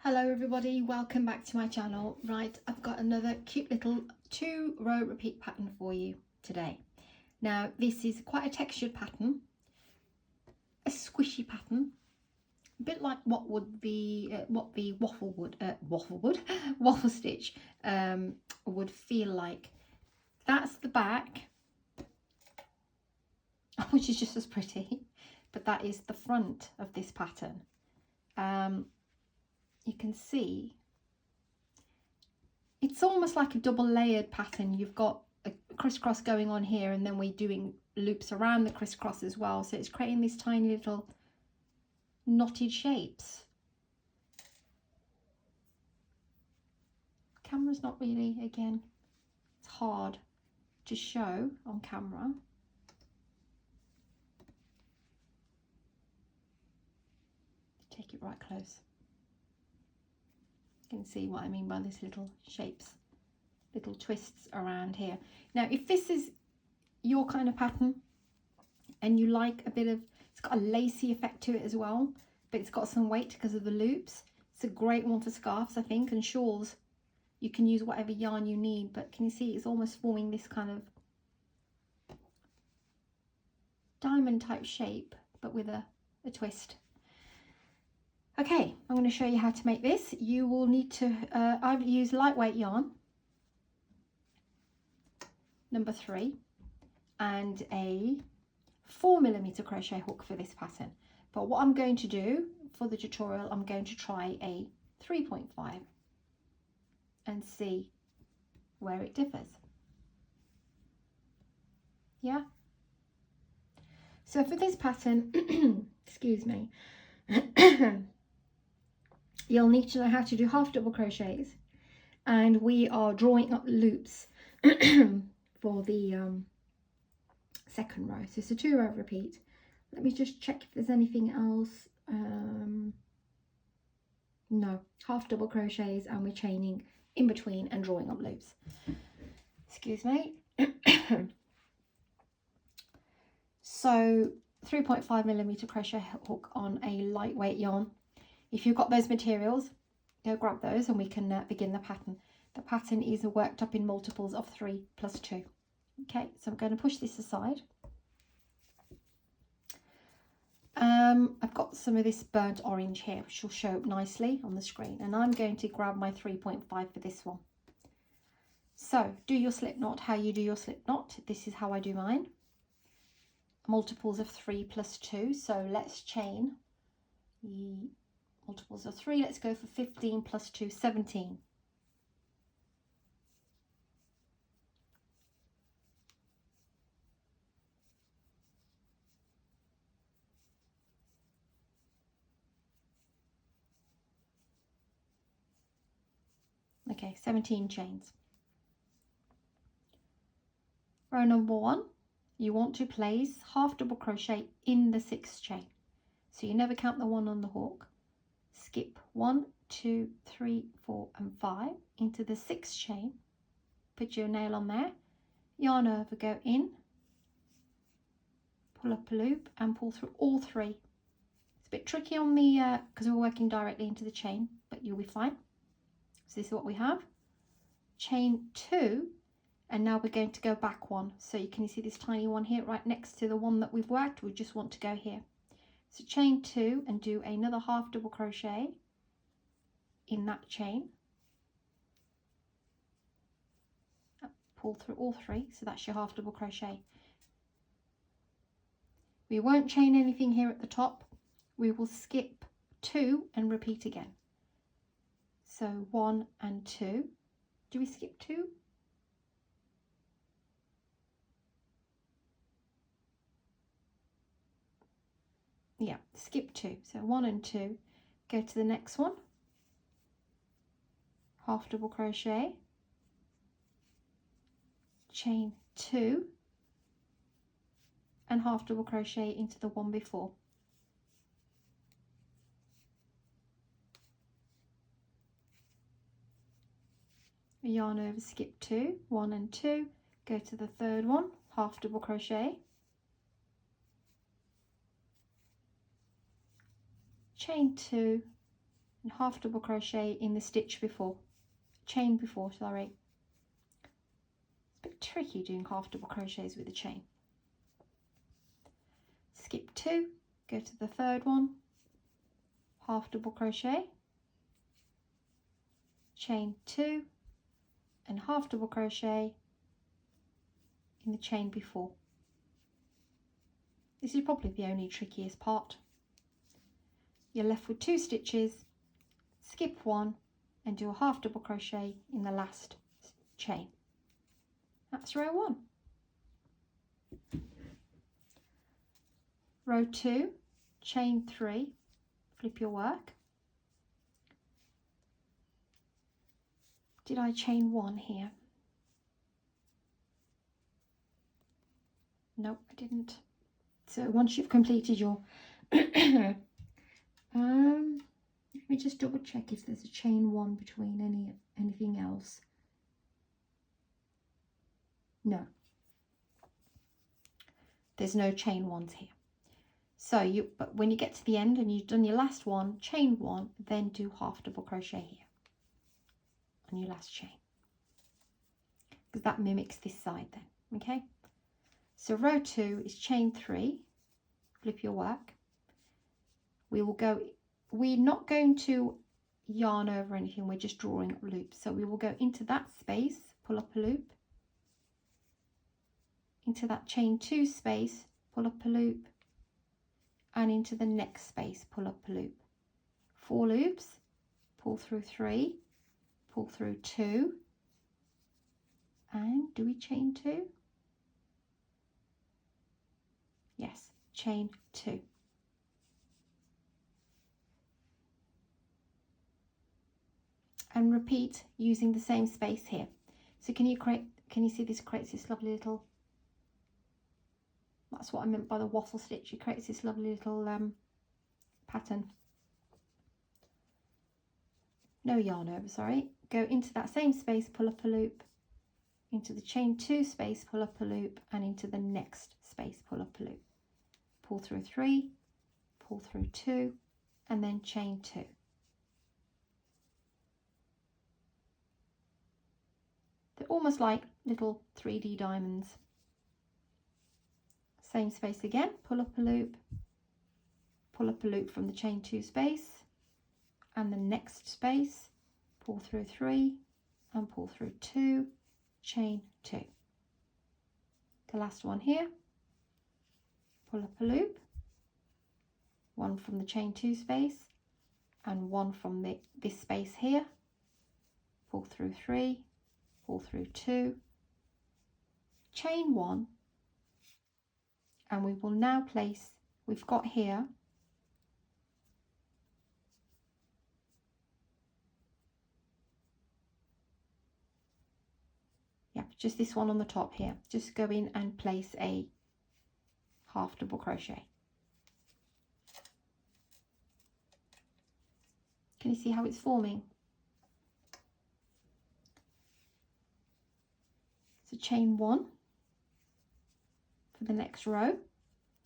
Hello everybody, welcome back to my channel. Right, I've got another cute little 2-row repeat pattern for you today. Now this is quite a textured pattern, a squishy pattern, a bit like what the waffle stitch would feel like. That's the back, which is just as pretty, but that is the front of this pattern. You can see it's almost like a double layered pattern. You've got a crisscross going on here, and then we're doing loops around the crisscross as well, so it's creating these tiny little knotted shapes. Camera's not really, again, it's hard to show on camera. Take it right close. You can see what I mean by these little shapes, little twists around here. Now if this is your kind of pattern and you like a bit of, it's got a lacy effect to it as well, but it's got some weight because of the loops. It's a great one for scarves, I think, and shawls. You can use whatever yarn you need, but can you see it's almost forming this kind of diamond type shape, but with a twist. Okay, I'm going to show you how to make this. You will need to, I've used lightweight yarn, number 3, and a 4mm crochet hook for this pattern. But what I'm going to do for the tutorial, I'm going to try a 3.5 and see where it differs. Yeah? So for this pattern, excuse me, you'll need to know how to do half double crochets, and we are drawing up loops for the second row. So it's a 2-row repeat. Let me just check if there's anything else. No, half double crochets, and we're chaining in between and drawing up loops. Excuse me. So 3.5mm crochet hook on a lightweight yarn. If you've got those materials, go grab those and we can begin the pattern. The pattern is worked up in multiples of 3 plus 2. Okay, so I'm going to push this aside. I've got some of this burnt orange here, which will show up nicely on the screen, and I'm going to grab my 3.5 for this one. So do your slip knot how you do your slip knot. This is how I do mine. Multiples of 3 plus 2, so let's chain the multiples of 3. Let's go for 15 plus 2, 17. Okay, 17 chains. Row number 1, you want to place half double crochet in the 6th chain. So you never count the 1 on the hook. Skip 1, 2, 3, 4 and 5 into the 6th chain. Put your nail on there, yarn over, go in, pull up a loop and pull through all 3. It's a bit tricky on the, because we're working directly into the chain, but you'll be fine. So this is what we have. Chain 2, and now we're going to go back 1. So you can see this tiny one here right next to the one that we've worked. We just want to go here. So chain 2 and do another half double crochet in that chain. Pull through all 3, so that's your half double crochet. We won't chain anything here at the top. We will skip 2 and repeat again. So 1 and 2. Do we skip 2? Yeah, skip 2. So 1 and 2. Go to the next one. Half double crochet. Chain 2. And half double crochet into the one before. Yarn over, skip 2, 1 and 2, go to the 3rd one, half double crochet, chain 2 and half double crochet in the stitch before, chain before, sorry. It's a bit tricky doing half double crochets with a chain. Skip 2, go to the third one, half double crochet, chain 2 and half double crochet in the chain before. This is probably the only trickiest part. You're left with 2 stitches, skip 1 and do a half double crochet in the last chain. That's row 1. Row 2, chain 3, flip your work. Did I chain 1 here? Nope, I didn't. So once you've completed your let me just double check if there's a chain 1 between anything else. No, there's no chain 1s here. So but when you get to the end and you've done your last one, chain 1, then do half double crochet here on your last chain, because that mimics this side then. Okay, so row 2 is chain 3, flip your work. We're not going to yarn over anything, we're just drawing up loops. So we will go into that space, pull up a loop, into that chain 2 space, pull up a loop, and into the next space, pull up a loop. 4 loops, pull through 3, pull through 2, and do we chain 2? Yes, chain 2. And repeat using the same space here. So can you see this creates this lovely little, that's what I meant by the waffle stitch. It creates this lovely little pattern. No yarn over, sorry. Go into that same space, pull up a loop, into the chain 2 space, pull up a loop, and into the next space, pull up a loop. Pull through 3, pull through 2, and then chain 2. They're almost like little 3D diamonds. Same space again, pull up a loop from the chain 2 space, and the next space, pull through 3 and pull through 2, chain 2. The last one here, pull up a loop, one from the chain 2 space and one from this space here, pull through 3, pull through 2, chain 1, and we will now place, we've got here just this one on the top here. Just go in and place a half double crochet. Can you see how it's forming? So chain 1 for the next row.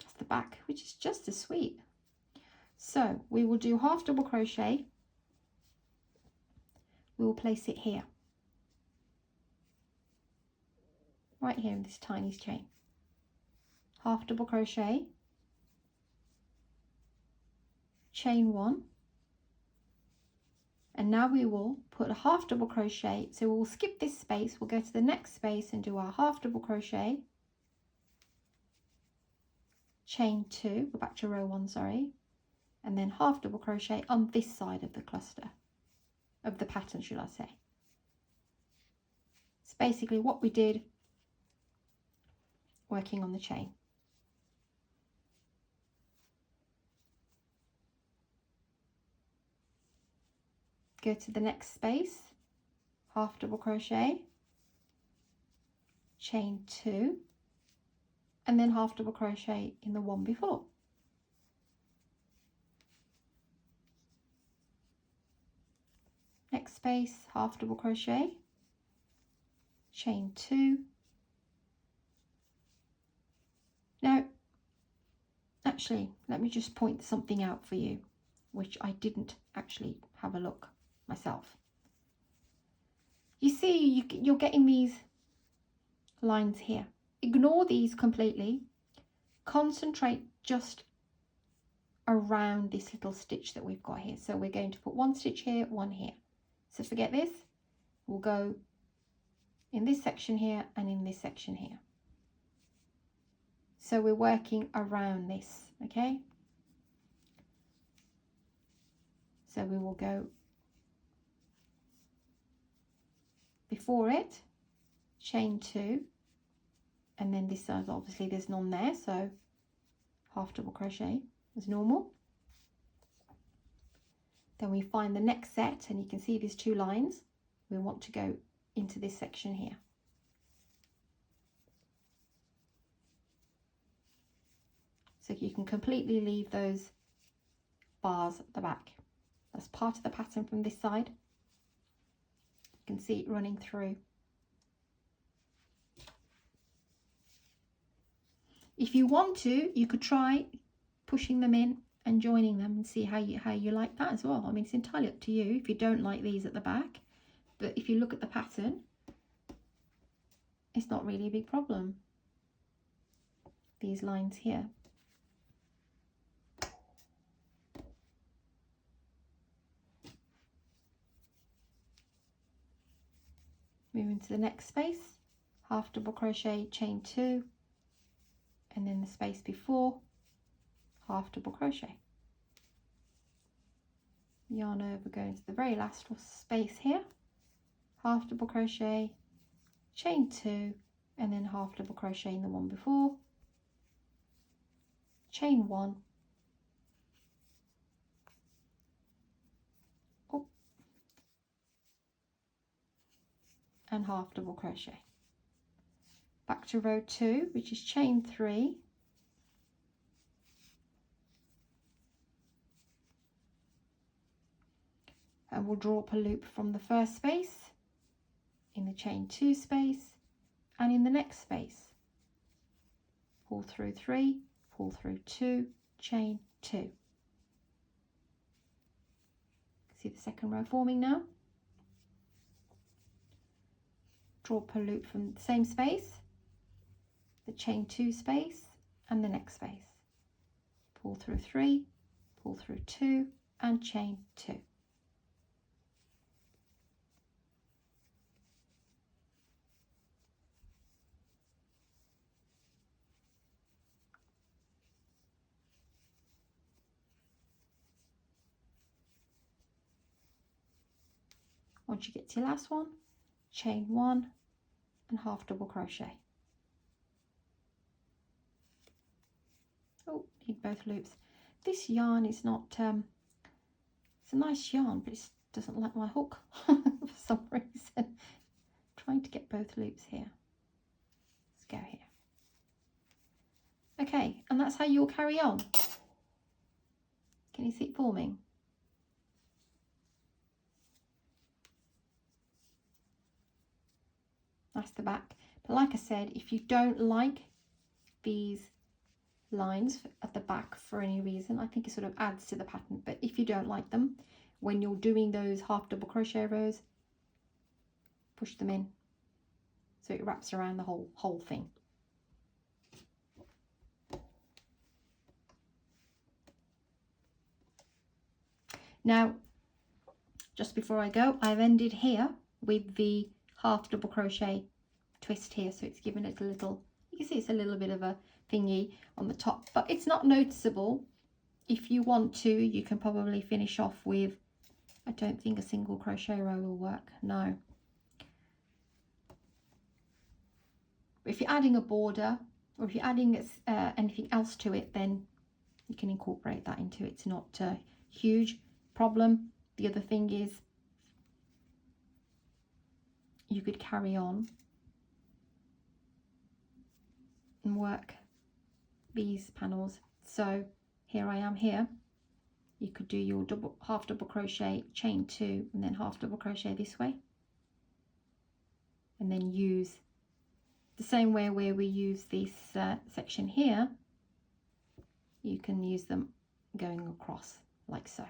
That's the back, which is just as sweet. So we will do half double crochet. We will place it here, right here in this tiny chain. Half double crochet, chain 1, and now we will put a half double crochet. So we'll skip this space, we'll go to the next space and do our half double crochet, chain 2, go back to row 1, sorry, and then half double crochet on this side of the cluster, of the pattern, should I say. It's basically what we did working on the chain. Go to the next space, half double crochet, chain 2, and then half double crochet in the one before. Next space, half double crochet, chain 2. Now, actually, let me just point something out for you, which I didn't actually have a look myself. You see, you're getting these lines here. Ignore these completely. Concentrate just around this little stitch that we've got here. So we're going to put one stitch here, one here. So forget this. We'll go in this section here and in this section here. So we're working around this, okay? So we will go before it, chain 2, and then this side, obviously there's none there, so half double crochet as normal. Then we find the next set, and you can see these 2 lines. We want to go into this section here. So you can completely leave those bars at the back. That's part of the pattern from this side. You can see it running through. If you want to, you could try pushing them in and joining them and see how you like that as well. I mean, it's entirely up to you if you don't like these at the back. But if you look at the pattern, it's not really a big problem. These lines here. Moving to the next space, half double crochet, chain 2, and then the space before, half double crochet. Yarn over, going to the very last space here, half double crochet, chain 2, and then half double crochet in the one before, chain 1, up, and half double crochet. Back to row 2, which is chain 3, and we'll draw up a loop from the first space, in the chain 2 space, and in the next space. Pull through 3, pull through 2, chain 2. See the second row forming now? Draw up a loop from the same space, the chain 2 space, and the next space. Pull through 3, pull through 2, and chain 2. Once you get to your last one, chain 1 and half double crochet. Oh, need both loops. This yarn is not, it's a nice yarn, but it doesn't like my hook for some reason. Trying to get both loops here. Let's go here. Okay, and that's how you'll carry on. Can you see it forming? That's the back. But like I said, if you don't like these lines at the back for any reason, I think it sort of adds to the pattern. But if you don't like them, when you're doing those half double crochet rows, push them in so it wraps around the whole thing. Now, just before I go, I've ended here with the half double crochet twist here, so it's given it a little, you can see it's a little bit of a thingy on the top, but it's not noticeable. If you want to, you can probably finish off with, I don't think a single crochet row will work, no. But if you're adding a border, or if you're adding anything else to it, then you can incorporate that into it. It's not a huge problem. The other thing is, you could carry on and work these panels. So here I am here. You could do your half double crochet, chain 2, and then half double crochet this way, and then use the same way where we use this section here. You can use them going across like so.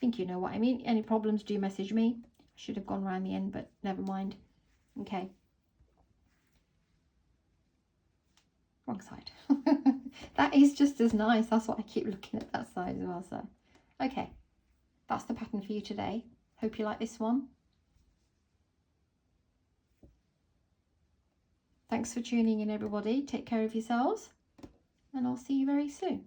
think you know what I mean. Any problems, do message me. I should have gone around the end, but never mind. Okay. Wrong side. That is just as nice. That's what I keep looking at, that side as well. So, okay. That's the pattern for you today. Hope you like this one. Thanks for tuning in, everybody. Take care of yourselves, and I'll see you very soon.